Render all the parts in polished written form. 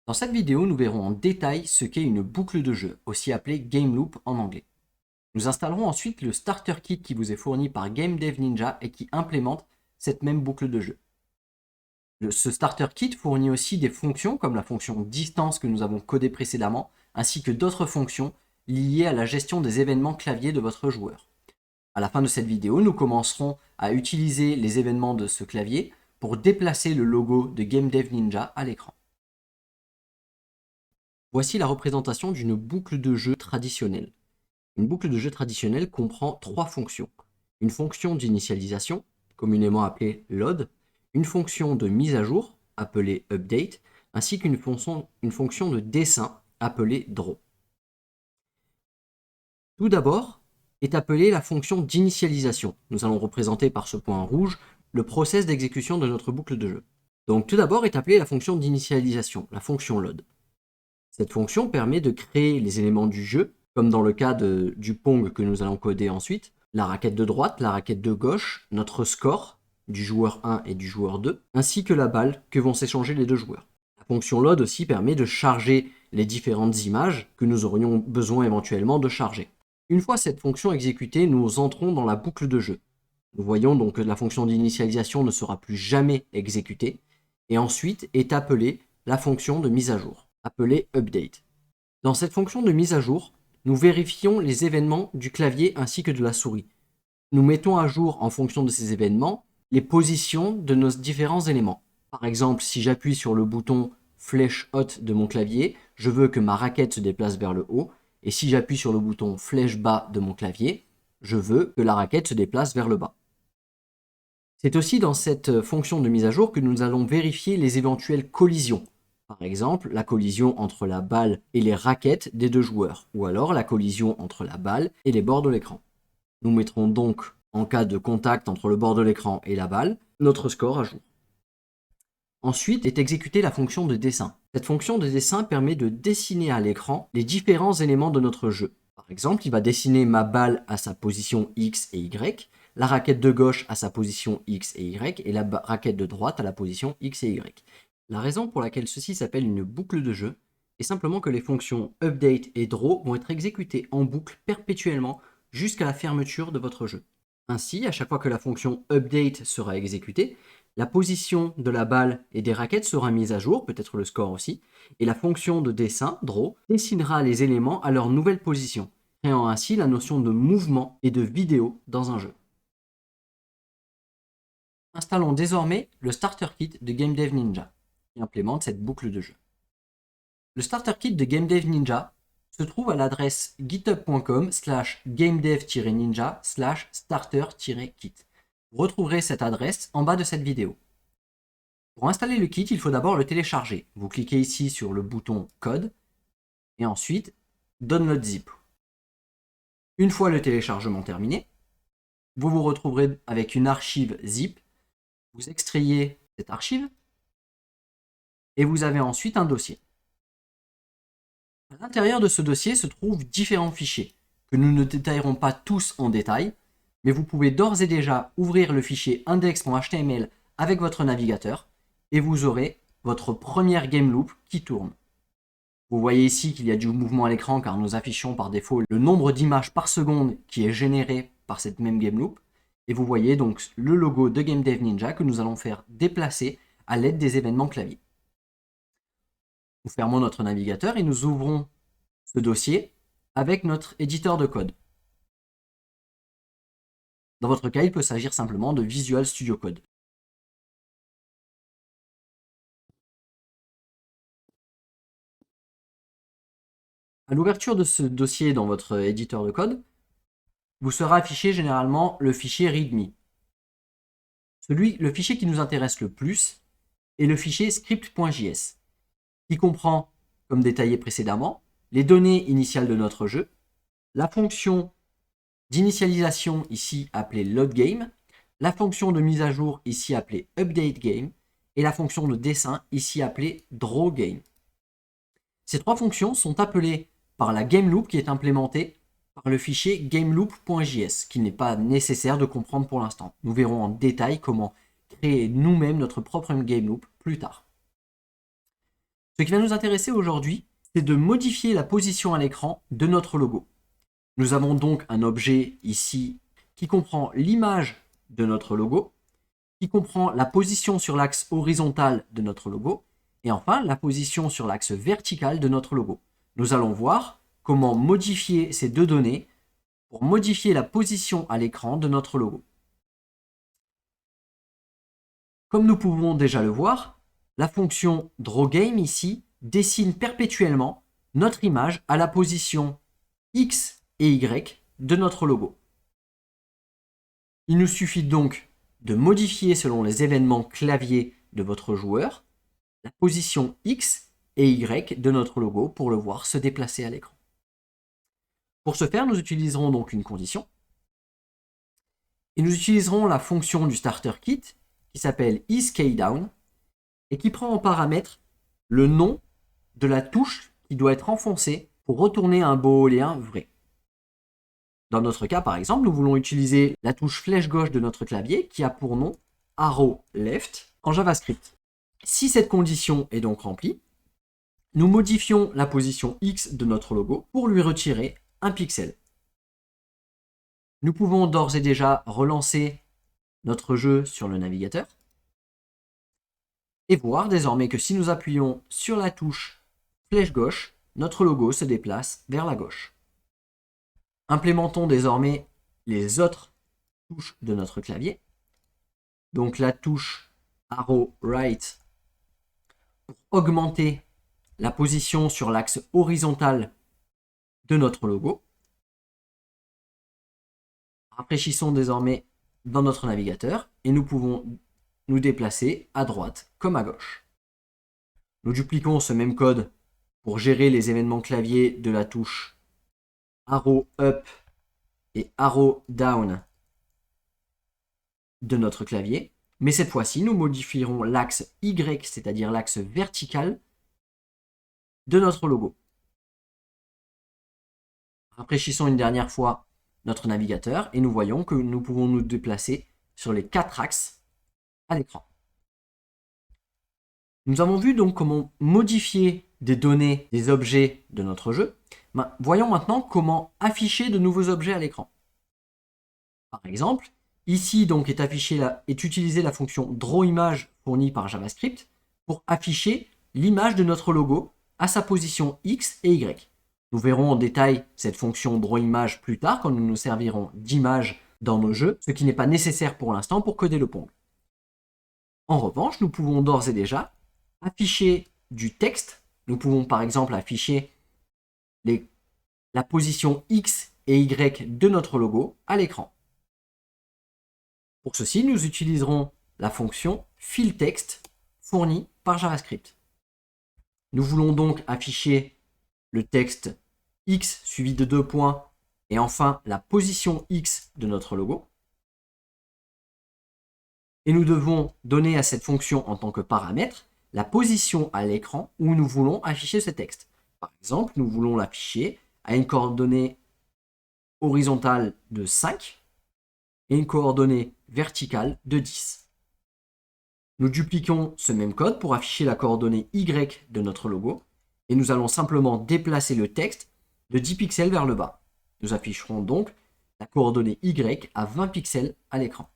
Dans cette vidéo, nous verrons en détail ce qu'est une boucle de jeu, aussi appelée Game Loop en anglais. Nous installerons ensuite le Starter Kit qui vous est fourni par Game Dev Ninja et qui implémente cette même boucle de jeu. Ce Starter Kit fournit aussi des fonctions comme la fonction distance que nous avons codée précédemment, ainsi que d'autres fonctions liées à la gestion des événements clavier de votre joueur. À la fin de cette vidéo, nous commencerons à utiliser les événements de ce clavier pour déplacer le logo de Game Dev Ninja à l'écran. Voici la représentation d'une boucle de jeu traditionnelle. Une boucle de jeu traditionnelle comprend trois fonctions. Une fonction d'initialisation, communément appelée load, une fonction de mise à jour, appelée update, ainsi qu'une fonction de dessin, appelée draw. Tout d'abord est appelée la fonction d'initialisation. Nous allons représenter par ce point rouge le process d'exécution de notre boucle de jeu. Donc tout d'abord est appelée la fonction d'initialisation, la fonction load. Cette fonction permet de créer les éléments du jeu, comme dans le cas du Pong que nous allons coder ensuite, la raquette de droite, la raquette de gauche, notre score du joueur 1 et du joueur 2, ainsi que la balle que vont s'échanger les deux joueurs. La fonction load aussi permet de charger les différentes images que nous aurions besoin éventuellement de charger. Une fois cette fonction exécutée, nous entrons dans la boucle de jeu. Nous voyons donc que la fonction d'initialisation ne sera plus jamais exécutée, et ensuite est appelée la fonction de mise à jour, appelée update. Dans cette fonction de mise à jour, nous vérifions les événements du clavier ainsi que de la souris. Nous mettons à jour en fonction de ces événements les positions de nos différents éléments. Par exemple, si j'appuie sur le bouton flèche haute de mon clavier, je veux que ma raquette se déplace vers le haut, et si j'appuie sur le bouton flèche bas de mon clavier, je veux que la raquette se déplace vers le bas. C'est aussi dans cette fonction de mise à jour que nous allons vérifier les éventuelles collisions. Par exemple, la collision entre la balle et les raquettes des deux joueurs, ou alors la collision entre la balle et les bords de l'écran. Nous mettrons donc, en cas de contact entre le bord de l'écran et la balle, notre score à jour. Ensuite est exécutée la fonction de dessin. Cette fonction de dessin permet de dessiner à l'écran les différents éléments de notre jeu. Par exemple, il va dessiner ma balle à sa position X et Y, la raquette de gauche à sa position X et Y, et la raquette de droite à la position X et Y. La raison pour laquelle ceci s'appelle une boucle de jeu est simplement que les fonctions update et draw vont être exécutées en boucle perpétuellement jusqu'à la fermeture de votre jeu. Ainsi, à chaque fois que la fonction update sera exécutée, la position de la balle et des raquettes sera mise à jour, peut-être le score aussi, et la fonction de dessin, draw, dessinera les éléments à leur nouvelle position, créant ainsi la notion de mouvement et de vidéo dans un jeu. Installons désormais le Starter Kit de Game Dev Ninja, qui implémente cette boucle de jeu. Le Starter Kit de Game Dev Ninja se trouve à l'adresse github.com/gamedev-ninja/starter-kit. Vous retrouverez cette adresse en bas de cette vidéo. Pour installer le kit, il faut d'abord le télécharger. Vous cliquez ici sur le bouton Code et ensuite Download Zip. Une fois le téléchargement terminé, vous vous retrouverez avec une archive zip. Vous extrayez cette archive et vous avez ensuite un dossier. À l'intérieur de ce dossier se trouvent différents fichiers que nous ne détaillerons pas tous en détail, mais vous pouvez d'ores et déjà ouvrir le fichier index.html avec votre navigateur et vous aurez votre première game loop qui tourne. Vous voyez ici qu'il y a du mouvement à l'écran car nous affichons par défaut le nombre d'images par seconde qui est généré par cette même game loop. Et vous voyez donc le logo de Game Dev Ninja que nous allons faire déplacer à l'aide des événements clavier. Nous fermons notre navigateur et nous ouvrons ce dossier avec notre éditeur de code. Dans votre cas, il peut s'agir simplement de Visual Studio Code. À l'ouverture de ce dossier dans votre éditeur de code, vous sera affiché généralement le fichier README. Le fichier qui nous intéresse le plus est le fichier script.js, qui comprend, comme détaillé précédemment, les données initiales de notre jeu, la fonction d'initialisation ici appelée loadGame, la fonction de mise à jour ici appelée updateGame et la fonction de dessin ici appelée drawGame. Ces trois fonctions sont appelées par la gameloop qui est implémentée par le fichier gameloop.js, qui n'est pas nécessaire de comprendre pour l'instant. Nous verrons en détail comment créer nous-mêmes notre propre gameloop plus tard. Ce qui va nous intéresser aujourd'hui, c'est de modifier la position à l'écran de notre logo. Nous avons donc un objet ici qui comprend l'image de notre logo, qui comprend la position sur l'axe horizontal de notre logo, et enfin la position sur l'axe vertical de notre logo. Nous allons voir comment modifier ces deux données pour modifier la position à l'écran de notre logo. Comme nous pouvons déjà le voir, la fonction drawGame ici dessine perpétuellement notre image à la position X et Y de notre logo. Il nous suffit donc de modifier selon les événements clavier de votre joueur la position X et Y de notre logo pour le voir se déplacer à l'écran. Pour ce faire, nous utiliserons donc une condition et nous utiliserons la fonction du starter kit qui s'appelle isKeyDown et qui prend en paramètre le nom de la touche qui doit être enfoncée pour retourner un booléen vrai. Dans notre cas, par exemple, nous voulons utiliser la touche flèche gauche de notre clavier qui a pour nom arrow left en JavaScript. Si cette condition est donc remplie, nous modifions la position X de notre logo pour lui retirer un pixel. Nous pouvons d'ores et déjà relancer notre jeu sur le navigateur et voir désormais que si nous appuyons sur la touche flèche gauche, notre logo se déplace vers la gauche. Implémentons désormais les autres touches de notre clavier. Donc la touche arrow right pour augmenter la position sur l'axe horizontal de notre logo. Rafraîchissons désormais dans notre navigateur et nous pouvons nous déplacer à droite comme à gauche. Nous dupliquons ce même code pour gérer les événements clavier de la touche arrow up et arrow down de notre clavier. Mais cette fois-ci, nous modifierons l'axe Y, c'est-à-dire l'axe vertical de notre logo. Rafraîchissons une dernière fois notre navigateur et nous voyons que nous pouvons nous déplacer sur les 4 axes à l'écran. Nous avons vu donc comment modifier des données, des objets de notre jeu. Voyons maintenant comment afficher de nouveaux objets à l'écran. Par exemple, ici donc est utilisée la fonction drawImage fournie par JavaScript pour afficher l'image de notre logo à sa position X et Y. Nous verrons en détail cette fonction drawImage plus tard quand nous nous servirons d'image dans nos jeux, ce qui n'est pas nécessaire pour l'instant pour coder le Pong. En revanche, nous pouvons d'ores et déjà afficher du texte. Nous pouvons par exemple afficher la position X et Y de notre logo à l'écran. Pour ceci, nous utiliserons la fonction fillText fournie par JavaScript. Nous voulons donc afficher le texte X suivi de 2 points et enfin la position X de notre logo. Et nous devons donner à cette fonction en tant que paramètre la position à l'écran où nous voulons afficher ce texte. Par exemple, nous voulons l'afficher à une coordonnée horizontale de 5 et une coordonnée verticale de 10. Nous dupliquons ce même code pour afficher la coordonnée Y de notre logo et nous allons simplement déplacer le texte de 10 pixels vers le bas. Nous afficherons donc la coordonnée Y à 20 pixels à l'écran.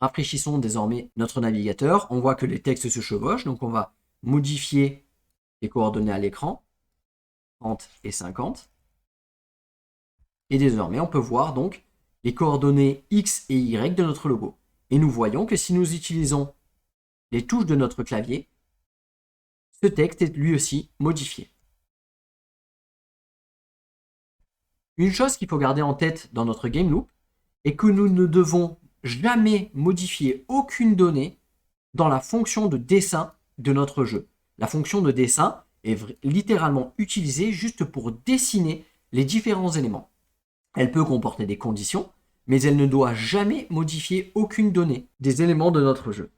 Rafraîchissons désormais notre navigateur. On voit que les textes se chevauchent, donc on va modifier les coordonnées à l'écran, 30 et 50. Et désormais, on peut voir donc les coordonnées X et Y de notre logo. Et nous voyons que si nous utilisons les touches de notre clavier, ce texte est lui aussi modifié. Une chose qu'il faut garder en tête dans notre game loop est que nous ne devons jamais modifier aucune donnée dans la fonction de dessin de notre jeu. La fonction de dessin est littéralement utilisée juste pour dessiner les différents éléments. Elle peut comporter des conditions, mais elle ne doit jamais modifier aucune donnée des éléments de notre jeu.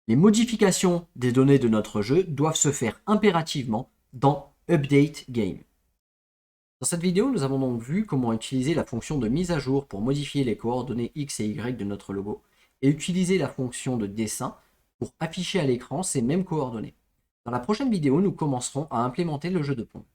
Les modifications des données de notre jeu doivent se faire impérativement dans Update Game. Dans cette vidéo, nous avons donc vu comment utiliser la fonction de mise à jour pour modifier les coordonnées X et Y de notre logo et utiliser la fonction de dessin pour afficher à l'écran ces mêmes coordonnées. Dans la prochaine vidéo, nous commencerons à implémenter le jeu de pont.